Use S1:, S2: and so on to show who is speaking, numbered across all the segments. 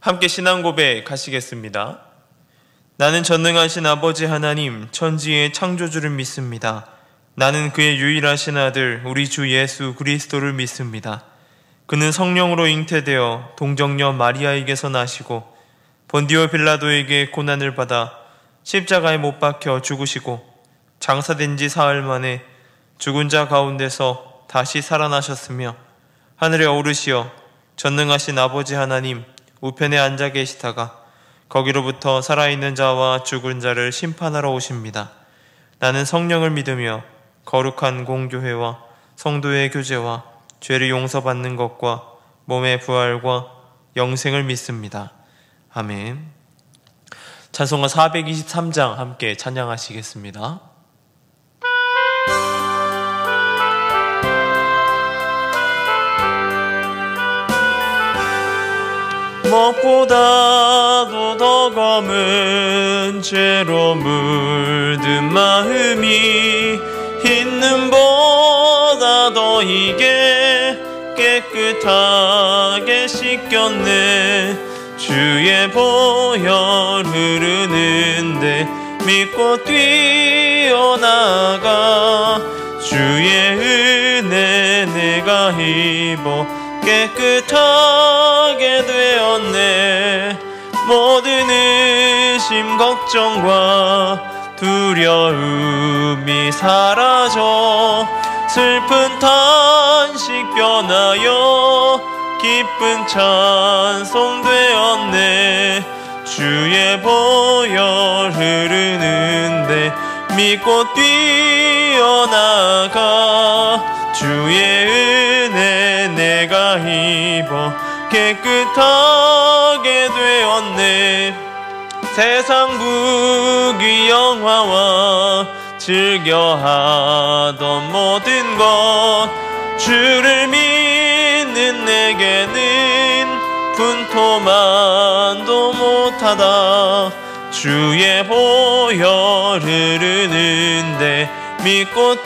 S1: 함께 신앙 고백 하시겠습니다. 나는 전능하신 아버지 하나님 천지의 창조주를 믿습니다. 나는 그의 유일하신 아들 우리 주 예수 그리스도를 믿습니다. 그는 성령으로 잉태되어 동정녀 마리아에게서 나시고 본디오 빌라도에게 고난을 받아 십자가에 못 박혀 죽으시고 장사된 지 사흘 만에 죽은 자 가운데서 다시 살아나셨으며 하늘에 오르시어 전능하신 아버지 하나님 우편에 앉아 계시다가 거기로부터 살아있는 자와 죽은 자를 심판하러 오십니다. 나는 성령을 믿으며 거룩한 공교회와 성도의 교제와 죄를 용서받는 것과 몸의 부활과 영생을 믿습니다. 아멘. 찬송가 423장 함께 찬양하시겠습니다. 무엇보다도 더 검은 죄로 물든 마음이 흰 눈보다 더 이게 깨끗하게 씻겼네. 주의 보혈 흐르는데 믿고 뛰어나가 주의 은혜 내가 입어 깨끗하게 되었네. 모든 의심 걱정과 두려움이 사라져 슬픈 탄식 변하여 기쁜 찬송 되었네. 주의 보혈 흐르는데 믿고 뛰어나가 주의 은혜 내가 입어 깨끗하게 되었네. 세상 부귀 영화와 즐겨하던 모든 것 주를 믿는 내게는 분토만도 못하다. 주의 보혈 흐르는데 믿고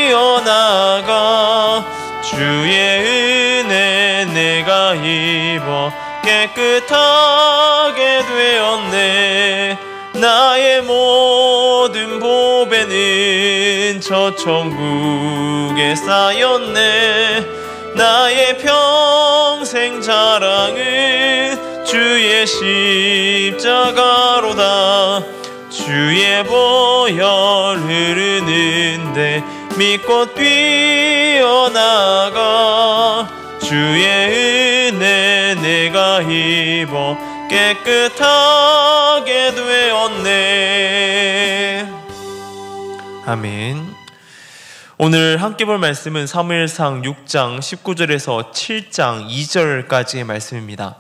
S1: 뛰어나가 주의 은혜 내가 입어 깨끗하게 되었네. 나의 모든 보배는 저 천국에 쌓였네. 나의 평생 자랑은 주의 십자가로다. 주의 보혈 흐르는데 믿고 뛰어나가 주의 은혜 내가 입어 깨끗하게 되었네. 아멘. 오늘 함께 볼 말씀은 사무엘상 6장 19절에서 7장 2절까지의 말씀입니다.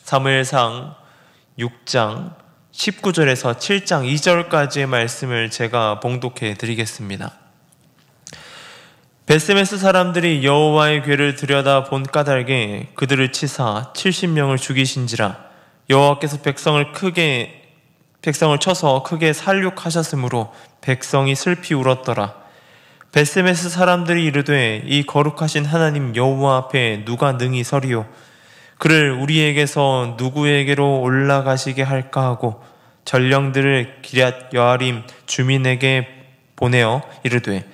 S1: 사무엘상 6장 19절에서 7장 2절까지의 말씀을 제가 봉독해 드리겠습니다. 베스메스 사람들이 여호와의 궤를 들여다 본 까닭에 그들을 치사 70명을 죽이신지라. 여호와께서 백성을 쳐서 크게 살육하셨으므로 백성이 슬피 울었더라. 베스메스 사람들이 이르되 이 거룩하신 하나님 여호와 앞에 누가 능히 서리요? 그를 우리에게서 누구에게로 올라가시게 할까 하고 전령들을 기럇 여아림 주민에게 보내어 이르되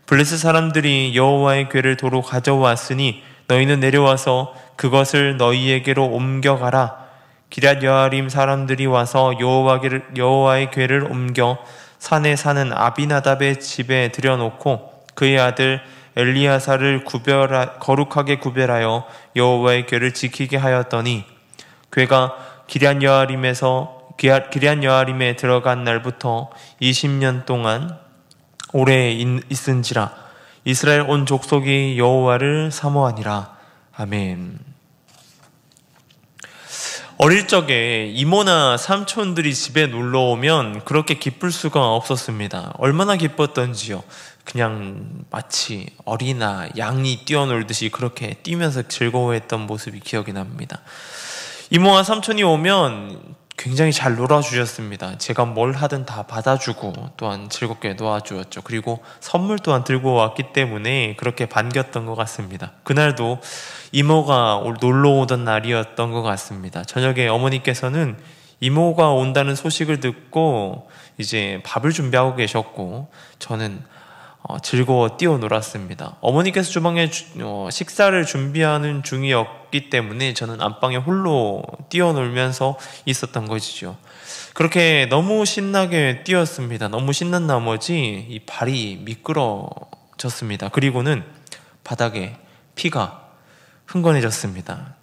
S1: 블레스 사람들이 여호와의 궤를 도로 가져왔으니 너희는 내려와서 그것을 너희에게로 옮겨가라. 기럇 여아림 사람들이 와서 여호와의 궤를 옮겨 산에 사는 아비나답의 집에 들여놓고 그의 아들 엘리야사를 거룩하게 구별하여 여호와의 궤를 지키게 하였더니 궤가 기럇 여아림에 들어간 날부터 20년 동안 오래 있은지라. 이스라엘 온 족속이 여호와를 사모하니라. 아멘. 어릴 적에 이모나 삼촌들이 집에 놀러오면 그렇게 기쁠 수가 없었습니다. 얼마나 기뻤던지요. 그냥 마치 어린아 양이 뛰어놀듯이 그렇게 뛰면서 즐거워했던 모습이 기억이 납니다. 이모와 삼촌이 오면 굉장히 잘 놀아주셨습니다. 제가 뭘 하든 다 받아주고 또한 즐겁게 놓아주었죠. 그리고 선물 또한 들고 왔기 때문에 그렇게 반겼던 것 같습니다. 그날도 이모가 놀러 오던 날이었던 것 같습니다. 저녁에 어머니께서는 이모가 온다는 소식을 듣고 이제 밥을 준비하고 계셨고 저는 즐거워 뛰어놀았습니다. 어머니께서 주방에 식사를 준비하는 중이었기 때문에 저는 안방에 홀로 뛰어놀면서 있었던 것이죠. 그렇게 너무 신나게 뛰었습니다. 너무 신난 나머지 이 발이 미끄러졌습니다. 그리고는 바닥에 피가 흥건해졌습니다.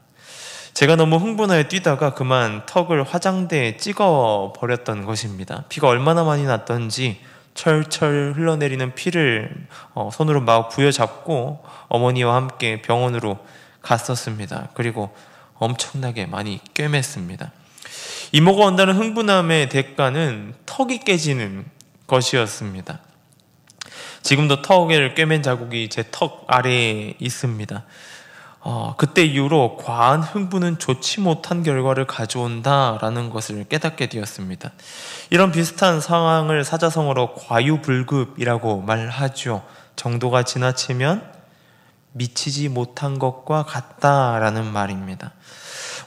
S1: 제가 너무 흥분하여 뛰다가 그만 턱을 화장대에 찍어 버렸던 것입니다. 피가 얼마나 많이 났던지 철철 흘러내리는 피를 손으로 막 부여잡고 어머니와 함께 병원으로 갔었습니다. 그리고 엄청나게 많이 꿰맸습니다. 이모가 온다는 흥분함의 대가는 턱이 깨지는 것이었습니다. 지금도 턱을 꿰맨 자국이 제 턱 아래에 있습니다. 그때 이후로 과한 흥분은 좋지 못한 결과를 가져온다라는 것을 깨닫게 되었습니다. 이런 비슷한 상황을 사자성어로 과유불급이라고 말하죠. 정도가 지나치면 미치지 못한 것과 같다라는 말입니다.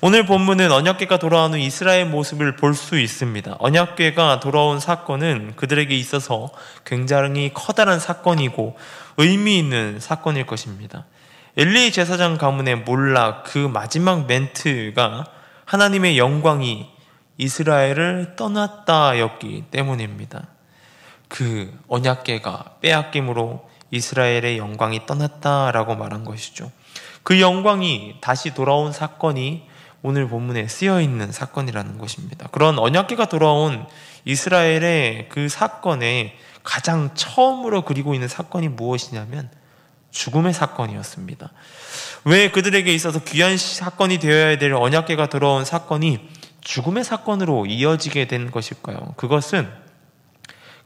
S1: 오늘 본문은 언약궤가 돌아온 후 이스라엘 모습을 볼 수 있습니다. 언약궤가 돌아온 사건은 그들에게 있어서 굉장히 커다란 사건이고 의미 있는 사건일 것입니다. 엘리 제사장 가문의 몰락 그 마지막 멘트가 하나님의 영광이 이스라엘을 떠났다였기 때문입니다. 그 언약궤가 빼앗김으로 이스라엘의 영광이 떠났다라고 말한 것이죠. 그 영광이 다시 돌아온 사건이 오늘 본문에 쓰여있는 사건이라는 것입니다. 그런 언약궤가 돌아온 이스라엘의 그 사건에 가장 처음으로 그리고 있는 사건이 무엇이냐면 죽음의 사건이었습니다. 왜 그들에게 있어서 귀한 사건이 되어야 될 언약궤가 돌아온 사건이 죽음의 사건으로 이어지게 된 것일까요? 그것은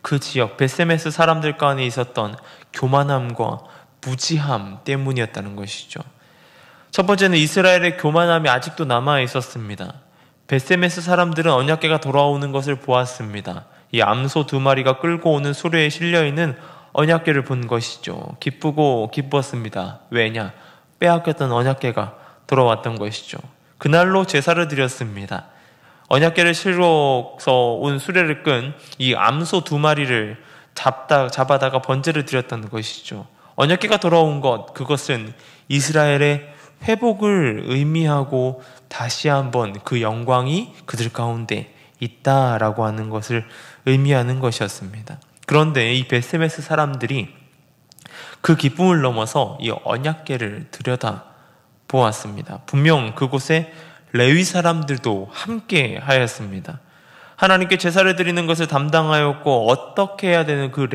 S1: 그 지역 베세메스 사람들 간에 있었던 교만함과 무지함 때문이었다는 것이죠. 첫 번째는 이스라엘의 교만함이 아직도 남아 있었습니다. 베세메스 사람들은 언약궤가 돌아오는 것을 보았습니다. 이 암소 2마리가 끌고 오는 수레에 실려있는 언약궤를 본 것이죠. 기쁘고 기뻤습니다. 왜냐? 빼앗겼던 언약궤가 돌아왔던 것이죠. 그날로 제사를 드렸습니다. 언약궤를 실어서 온 수레를 끈 이 암소 2마리를 잡아다가 번제를 드렸던 것이죠. 언약궤가 돌아온 것, 그것은 이스라엘의 회복을 의미하고 다시 한번 그 영광이 그들 가운데 있다라고 하는 것을 의미하는 것이었습니다. 그런데 이 베세메스 사람들이 그 기쁨을 넘어서 이 언약궤를 들여다 보았습니다. 분명 그곳에 레위 사람들도 함께 하였습니다. 하나님께 제사를 드리는 것을 담당하였고 어떻게 해야 되는 그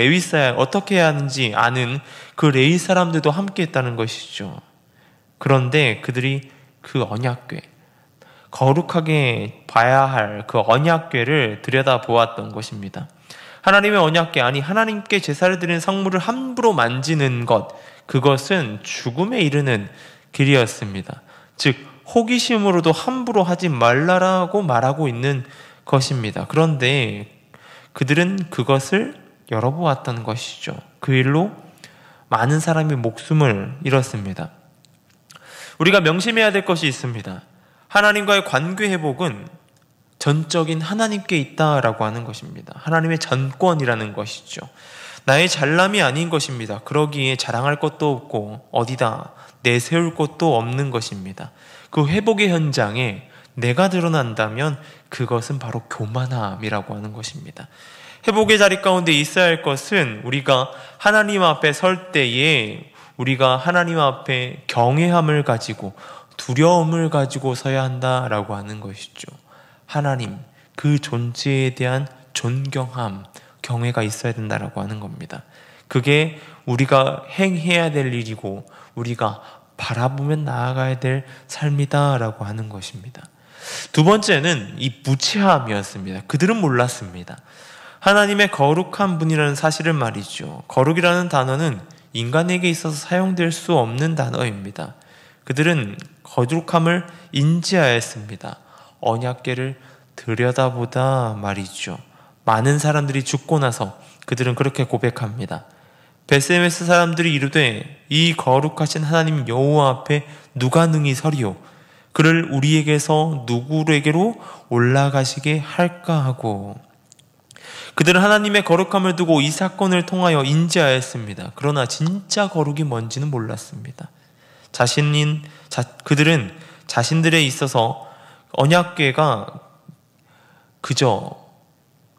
S1: 어떻게 해야 하는지 아는 그 레위 사람들도 함께 했다는 것이죠. 그런데 그들이 그 언약궤, 거룩하게 봐야 할 그 언약궤를 들여다 보았던 것입니다. 하나님의 언약궤, 아니 하나님께 제사를 드리는 성물을 함부로 만지는 것, 그것은 죽음에 이르는 길이었습니다. 즉 호기심으로도 함부로 하지 말라라고 말하고 있는 것입니다. 그런데 그들은 그것을 열어보았던 것이죠. 그 일로 많은 사람이 목숨을 잃었습니다. 우리가 명심해야 될 것이 있습니다. 하나님과의 관계 회복은 전적인 하나님께 있다라고 하는 것입니다. 하나님의 전권이라는 것이죠. 나의 잘남이 아닌 것입니다. 그러기에 자랑할 것도 없고 어디다 내세울 것도 없는 것입니다. 그 회복의 현장에 내가 드러난다면 그것은 바로 교만함이라고 하는 것입니다. 회복의 자리 가운데 있어야 할 것은 우리가 하나님 앞에 설 때에 우리가 하나님 앞에 경외함을 가지고 두려움을 가지고 서야 한다라고 하는 것이죠. 하나님, 그 존재에 대한 존경함, 경외가 있어야 된다라고 하는 겁니다. 그게 우리가 행해야 될 일이고 우리가 바라보면 나아가야 될 삶이다라고 하는 것입니다. 두 번째는 이 무치함이었습니다. 그들은 몰랐습니다. 하나님의 거룩한 분이라는 사실을 말이죠. 거룩이라는 단어는 인간에게 있어서 사용될 수 없는 단어입니다. 그들은 거룩함을 인지하였습니다. 언약궤를 들여다보다 말이죠. 많은 사람들이 죽고 나서 그들은 그렇게 고백합니다. 베스메스 사람들이 이르되 이 거룩하신 하나님 여호와 앞에 누가 능히 서리요? 그를 우리에게서 누구에게로 올라가시게 할까 하고, 그들은 하나님의 거룩함을 두고 이 사건을 통하여 인지하였습니다. 그러나 진짜 거룩이 뭔지는 몰랐습니다. 그들은 자신들에 있어서 언약궤가 그저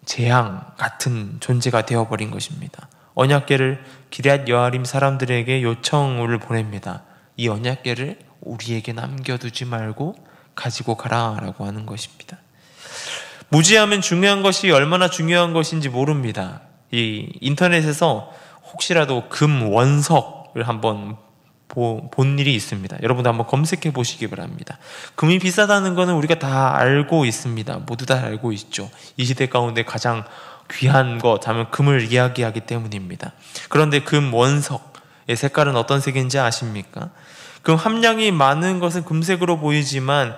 S1: 재앙 같은 존재가 되어버린 것입니다. 언약궤를 기럇 여아림 사람들에게 요청을 보냅니다. 이 언약궤를 우리에게 남겨두지 말고 가지고 가라라고 하는 것입니다. 무지하면 중요한 것이 얼마나 중요한 것인지 모릅니다. 이 인터넷에서 혹시라도 금 원석을 한번 본 일이 있습니다. 여러분도 한번 검색해 보시기 바랍니다. 금이 비싸다는 것은 우리가 다 알고 있습니다. 모두 다 알고 있죠. 이 시대 가운데 가장 귀한 것 하면 금을 이야기하기 때문입니다. 그런데 금 원석의 색깔은 어떤 색인지 아십니까? 금 함량이 많은 것은 금색으로 보이지만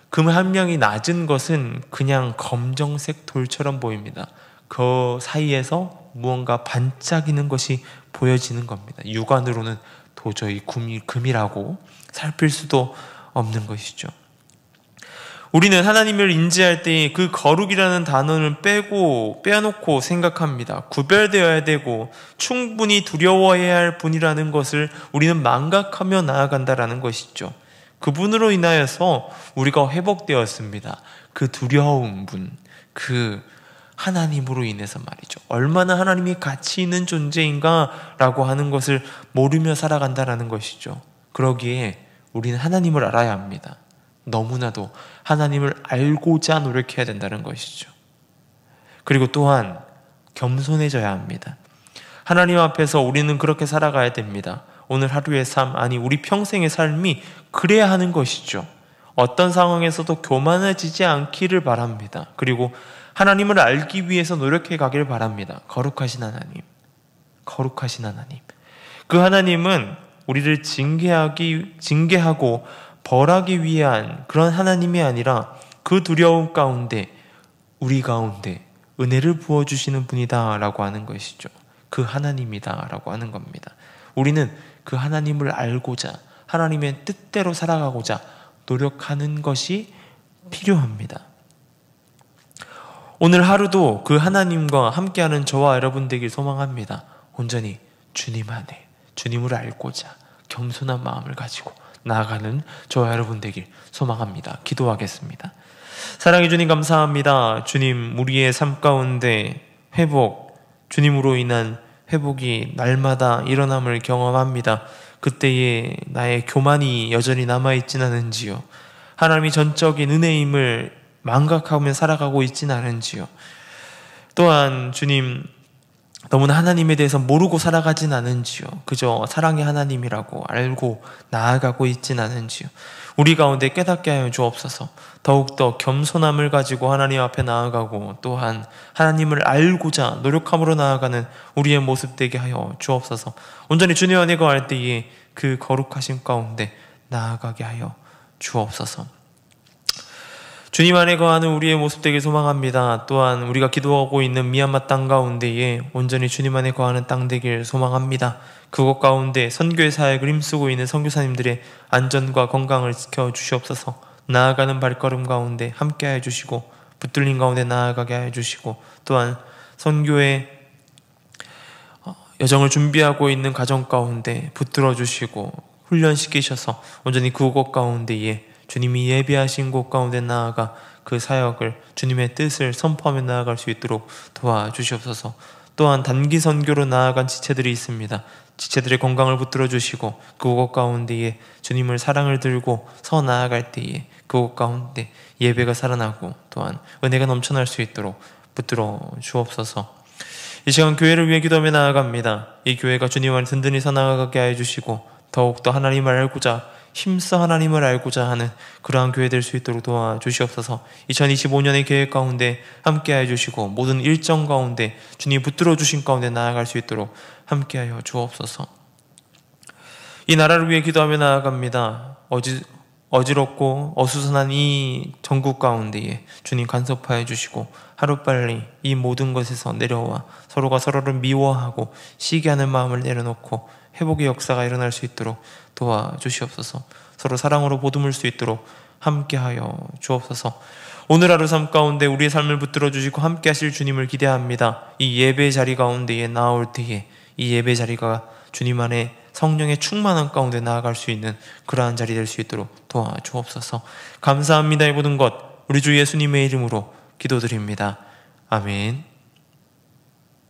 S1: 금 함량이 낮은 것은 그냥 검정색 돌처럼 보입니다. 그 사이에서 무언가 반짝이는 것이 보여지는 겁니다. 육안으로는 도저히 금이라고 살필 수도 없는 것이죠. 우리는 하나님을 인지할 때 그 거룩이라는 단어를 빼놓고 생각합니다. 구별되어야 되고 충분히 두려워해야 할 분이라는 것을 우리는 망각하며 나아간다라는 것이죠. 그분으로 인하여서 우리가 회복되었습니다. 그 두려운 분, 그 하나님으로 인해서 말이죠. 얼마나 하나님이 가치 있는 존재인가라고 하는 것을 모르며 살아간다라는 것이죠. 그러기에 우리는 하나님을 알아야 합니다. 너무나도 하나님을 알고자 노력해야 된다는 것이죠. 그리고 또한 겸손해져야 합니다. 하나님 앞에서 우리는 그렇게 살아가야 됩니다. 오늘 하루의 삶, 아니 우리 평생의 삶이 그래야 하는 것이죠. 어떤 상황에서도 교만해지지 않기를 바랍니다. 그리고 하나님을 알기 위해서 노력해 가길 바랍니다. 거룩하신 하나님, 거룩하신 하나님. 그 하나님은 우리를 징계하고 벌하기 위한 그런 하나님이 아니라 그 두려움 가운데 우리 가운데 은혜를 부어주시는 분이다라고 하는 것이죠. 그 하나님이다라고 하는 겁니다. 우리는 그 하나님을 알고자 하나님의 뜻대로 살아가고자 노력하는 것이 필요합니다. 오늘 하루도 그 하나님과 함께하는 저와 여러분 되길 소망합니다. 온전히 주님 안에 주님을 알고자 겸손한 마음을 가지고 나아가는 저와 여러분 되길 소망합니다. 기도하겠습니다. 사랑해 주님 감사합니다. 주님, 우리의 삶 가운데 주님으로 인한 회복이 날마다 일어남을 경험합니다. 그때에 나의 교만이 여전히 남아있진 않은지요. 하나님이 전적인 은혜임을 망각하며 살아가고 있진 않은지요. 또한 주님, 너무나 하나님에 대해서 모르고 살아가진 않은지요. 그저 사랑의 하나님이라고 알고 나아가고 있진 않은지요. 우리 가운데 깨닫게 하여 주옵소서. 더욱더 겸손함을 가지고 하나님 앞에 나아가고 또한 하나님을 알고자 노력함으로 나아가는 우리의 모습 되게 하여 주옵소서. 온전히 주님 안에 거할 때에 그 거룩하심 가운데 나아가게 하여 주옵소서. 주님 안에 거하는 우리의 모습 되길 소망합니다. 또한 우리가 기도하고 있는 미얀마 땅 가운데에 온전히 주님 안에 거하는 땅 되길 소망합니다. 그곳 가운데 선교의 사역을 힘쓰고 있는 선교사님들의 안전과 건강을 지켜주시옵소서. 나아가는 발걸음 가운데 함께하여 주시고 붙들림 가운데 나아가게 하여 주시고 또한 선교의 여정을 준비하고 있는 가정 가운데 붙들어 주시고 훈련시키셔서 온전히 그곳 가운데에 주님이 예비하신 곳 가운데 나아가 그 사역을 주님의 뜻을 선포하며 나아갈 수 있도록 도와주시옵소서. 또한 단기 선교로 나아간 지체들이 있습니다. 지체들의 건강을 붙들어 주시고 그곳 가운데에 주님을 사랑을 들고 서 나아갈 때에 그곳 가운데 예배가 살아나고 또한 은혜가 넘쳐날 수 있도록 붙들어 주옵소서. 이 시간 교회를 위해 기도하며 나아갑니다. 이 교회가 주님 안에 든든히 서 나아가게 하여 주시고 더욱더 하나님을 알고자 힘써 하나님을 알고자 하는 그러한 교회 될 수 있도록 도와주시옵소서. 2025년의 계획 가운데 함께하여 주시고 모든 일정 가운데 주님 붙들어 주신 가운데 나아갈 수 있도록 함께하여 주옵소서. 이 나라를 위해 기도하며 나아갑니다. 어지럽고 어수선한 이 전국 가운데에 주님 간섭하여 주시고 하루빨리 이 모든 것에서 내려와 서로가 서로를 미워하고 시기하는 마음을 내려놓고 회복의 역사가 일어날 수 있도록 도와주시옵소서. 서로 사랑으로 보듬을 수 있도록 함께하여 주옵소서. 오늘 하루 삶 가운데 우리의 삶을 붙들어 주시고 함께 하실 주님을 기대합니다. 이 예배 자리 가운데에 나올 때에 이 예배 자리가 주님 안에 성령의 충만한 가운데 나아갈 수 있는 그러한 자리 될 수 있도록 도와주옵소서. 감사합니다. 이 모든 것 우리 주 예수님의 이름으로 기도드립니다. 아멘.